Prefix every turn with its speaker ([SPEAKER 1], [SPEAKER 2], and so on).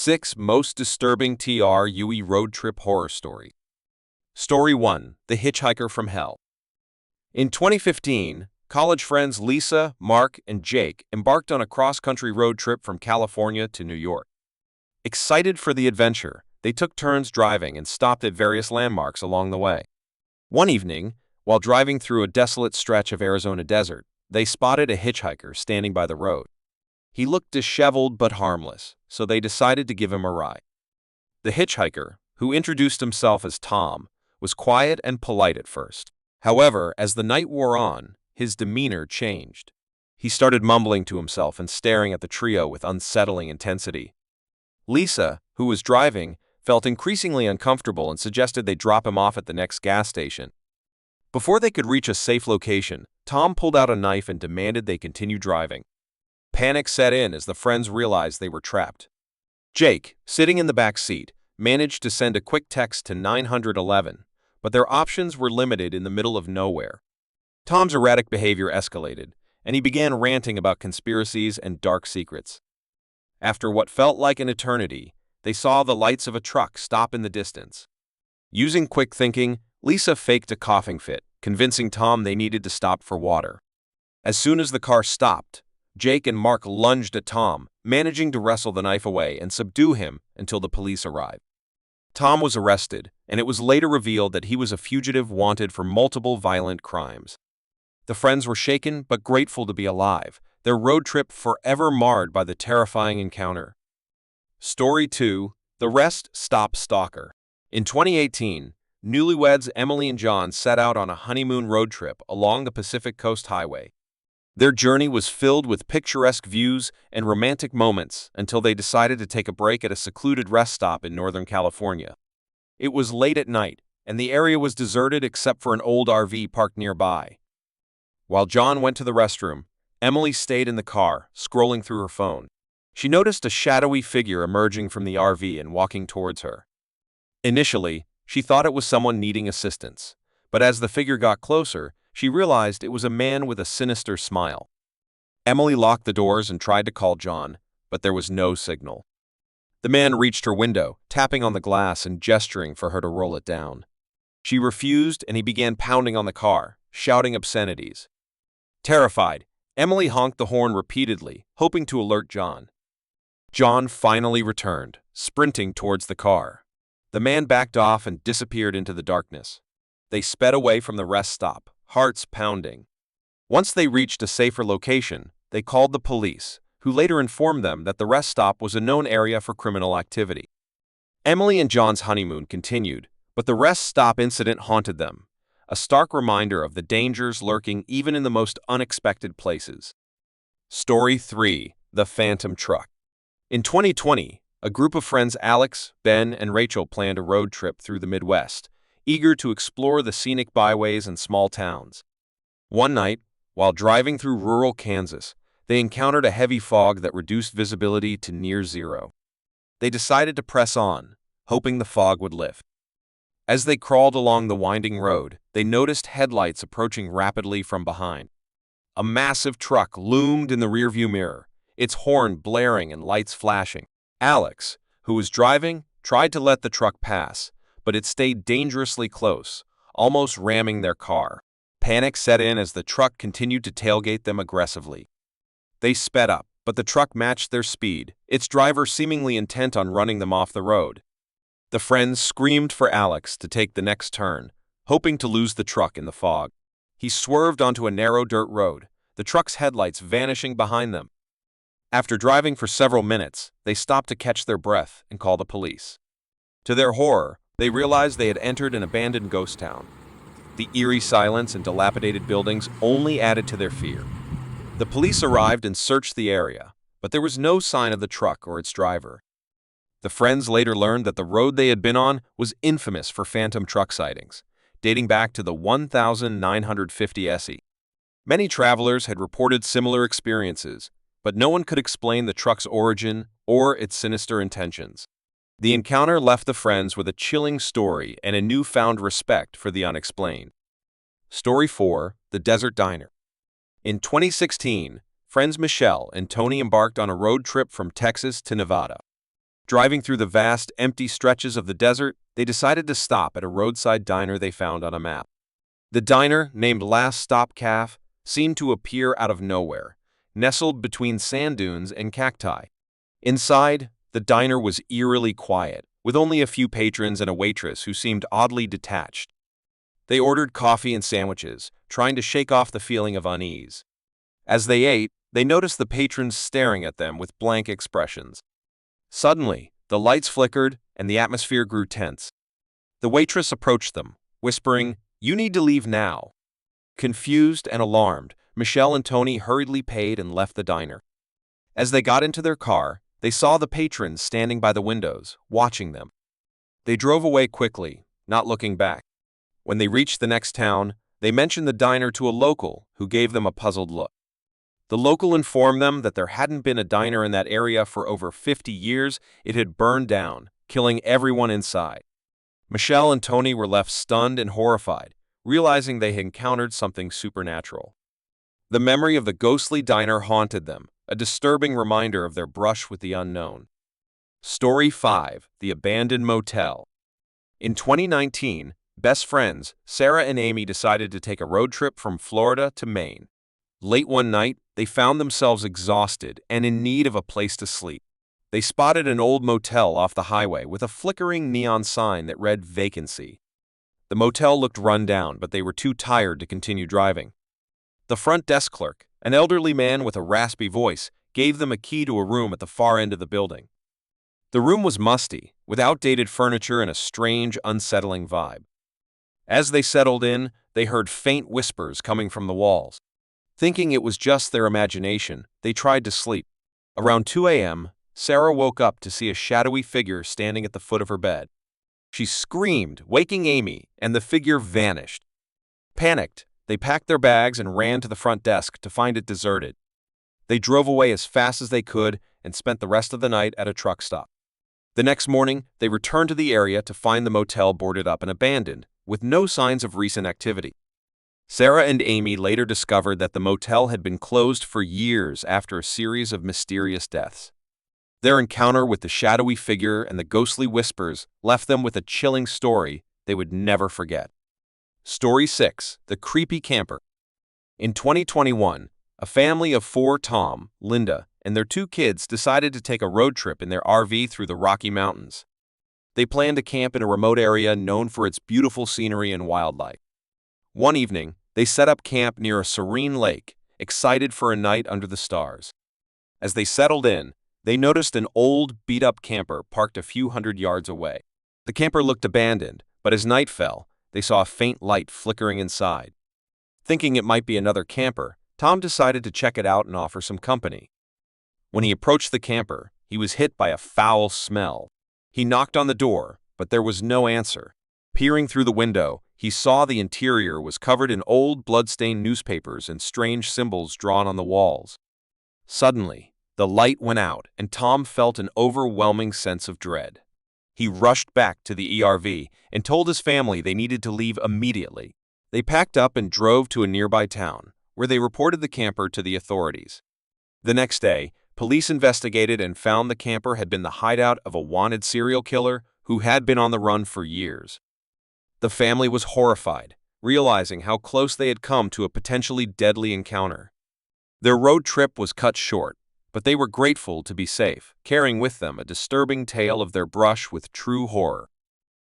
[SPEAKER 1] 6 Most Disturbing TRUE Road Trip Horror Story. Story 1. The Hitchhiker from Hell. In 2015, college friends Lisa, Mark, and Jake embarked on a cross-country road trip from California to New York. Excited for the adventure, they took turns driving and stopped at various landmarks along the way. One evening, while driving through a desolate stretch of Arizona desert, they spotted a hitchhiker standing by the road. He looked disheveled but harmless, so they decided to give him a ride. The hitchhiker, who introduced himself as Tom, was quiet and polite at first. However, as the night wore on, his demeanor changed. He started mumbling to himself and staring at the trio with unsettling intensity. Lisa, who was driving, felt increasingly uncomfortable and suggested they drop him off at the next gas station. Before they could reach a safe location, Tom pulled out a knife and demanded they continue driving. Panic set in as the friends realized they were trapped. Jake, sitting in the back seat, managed to send a quick text to 911, but their options were limited in the middle of nowhere. Tom's erratic behavior escalated, and he began ranting about conspiracies and dark secrets. After what felt like an eternity, they saw the lights of a truck stop in the distance. Using quick thinking, Lisa faked a coughing fit, convincing Tom they needed to stop for water. As soon as the car stopped, Jake and Mark lunged at Tom, managing to wrestle the knife away and subdue him until the police arrived. Tom was arrested, and it was later revealed that he was a fugitive wanted for multiple violent crimes. The friends were shaken but grateful to be alive, their road trip forever marred by the terrifying encounter. Story 2. The Rest Stop Stalker. In 2018, newlyweds Emily and John set out on a honeymoon road trip along the Pacific Coast Highway. Their journey was filled with picturesque views and romantic moments until they decided to take a break at a secluded rest stop in Northern California. It was late at night, and the area was deserted except for an old RV parked nearby. While John went to the restroom, Emily stayed in the car, scrolling through her phone. She noticed a shadowy figure emerging from the RV and walking towards her. Initially, she thought it was someone needing assistance, but as the figure got closer, she realized it was a man with a sinister smile. Emily locked the doors and tried to call John, but there was no signal. The man reached her window, tapping on the glass and gesturing for her to roll it down. She refused, and he began pounding on the car, shouting obscenities. Terrified, Emily honked the horn repeatedly, hoping to alert John. John finally returned, sprinting towards the car. The man backed off and disappeared into the darkness. They sped away from the rest stop, hearts pounding. Once they reached a safer location, they called the police, who later informed them that the rest stop was a known area for criminal activity. Emily and John's honeymoon continued, but the rest stop incident haunted them, a stark reminder of the dangers lurking even in the most unexpected places. Story 3. The Phantom Truck. In 2020, a group of friends Alex, Ben, and Rachel planned a road trip through the Midwest, eager to explore the scenic byways and small towns. One night, while driving through rural Kansas, they encountered a heavy fog that reduced visibility to near zero. They decided to press on, hoping the fog would lift. As they crawled along the winding road, they noticed headlights approaching rapidly from behind. A massive truck loomed in the rearview mirror, its horn blaring and lights flashing. Alex, who was driving, tried to let the truck pass, but it stayed dangerously close, almost ramming their car. Panic set in as the truck continued to tailgate them aggressively. They sped up, but the truck matched their speed, its driver seemingly intent on running them off the road. The friends screamed for Alex to take the next turn, hoping to lose the truck in the fog. He swerved onto a narrow dirt road, the truck's headlights vanishing behind them. After driving for several minutes, they stopped to catch their breath and call the police. To their horror, they realized they had entered an abandoned ghost town. The eerie silence and dilapidated buildings only added to their fear. The police arrived and searched the area, but there was no sign of the truck or its driver. The friends later learned that the road they had been on was infamous for phantom truck sightings, dating back to the 1950 SE. Many travelers had reported similar experiences, but no one could explain the truck's origin or its sinister intentions. The encounter left the friends with a chilling story and a newfound respect for the unexplained. Story 4. The Desert Diner. In 2016, friends Michelle and Tony embarked on a road trip from Texas to Nevada. Driving through the vast, empty stretches of the desert, they decided to stop at a roadside diner they found on a map. The diner, named Last Stop Caf, seemed to appear out of nowhere, nestled between sand dunes and cacti. Inside, the diner was eerily quiet, with only a few patrons and a waitress who seemed oddly detached. They ordered coffee and sandwiches, trying to shake off the feeling of unease. As they ate, they noticed the patrons staring at them with blank expressions. Suddenly, the lights flickered and the atmosphere grew tense. The waitress approached them, whispering, "You need to leave now." Confused and alarmed, Michelle and Tony hurriedly paid and left the diner. As they got into their car, they saw the patrons standing by the windows, watching them. They drove away quickly, not looking back. When they reached the next town, they mentioned the diner to a local, who gave them a puzzled look. The local informed them that there hadn't been a diner in that area for over 50 years. It had burned down, killing everyone inside. Michelle and Tony were left stunned and horrified, realizing they had encountered something supernatural. The memory of the ghostly diner haunted them, a disturbing reminder of their brush with the unknown. Story 5: The Abandoned Motel. In 2019, best friends Sarah and Amy decided to take a road trip from Florida to Maine. Late one night, they found themselves exhausted and in need of a place to sleep. They spotted an old motel off the highway with a flickering neon sign that read "Vacancy." The motel looked run down, but they were too tired to continue driving. The front desk clerk, an elderly man with a raspy voice, gave them a key to a room at the far end of the building. The room was musty, with outdated furniture and a strange, unsettling vibe. As they settled in, they heard faint whispers coming from the walls. Thinking it was just their imagination, they tried to sleep. Around 2 a.m., Sarah woke up to see a shadowy figure standing at the foot of her bed. She screamed, waking Amy, and the figure vanished. Panicked, they packed their bags and ran to the front desk to find it deserted. They drove away as fast as they could and spent the rest of the night at a truck stop. The next morning, they returned to the area to find the motel boarded up and abandoned, with no signs of recent activity. Sarah and Amy later discovered that the motel had been closed for years after a series of mysterious deaths. Their encounter with the shadowy figure and the ghostly whispers left them with a chilling story they would never forget. Story 6: The Creepy Camper. In 2021, a family of 4, Tom, Linda, and their 2 kids decided to take a road trip in their RV through the Rocky Mountains. They planned to camp in a remote area known for its beautiful scenery and wildlife. One evening, they set up camp near a serene lake, excited for a night under the stars. As they settled in, they noticed an old, beat-up camper parked a few hundred yards away. The camper looked abandoned, but as night fell, they saw a faint light flickering inside. Thinking it might be another camper, Tom decided to check it out and offer some company. When he approached the camper, he was hit by a foul smell. He knocked on the door, but there was no answer. Peering through the window, he saw the interior was covered in old, blood-stained newspapers and strange symbols drawn on the walls. Suddenly, the light went out, and Tom felt an overwhelming sense of dread. He rushed back to the ERV and told his family they needed to leave immediately. They packed up and drove to a nearby town, where they reported the camper to the authorities. The next day, police investigated and found the camper had been the hideout of a wanted serial killer who had been on the run for years. The family was horrified, realizing how close they had come to a potentially deadly encounter. Their road trip was cut short, but they were grateful to be safe, carrying with them a disturbing tale of their brush with true horror.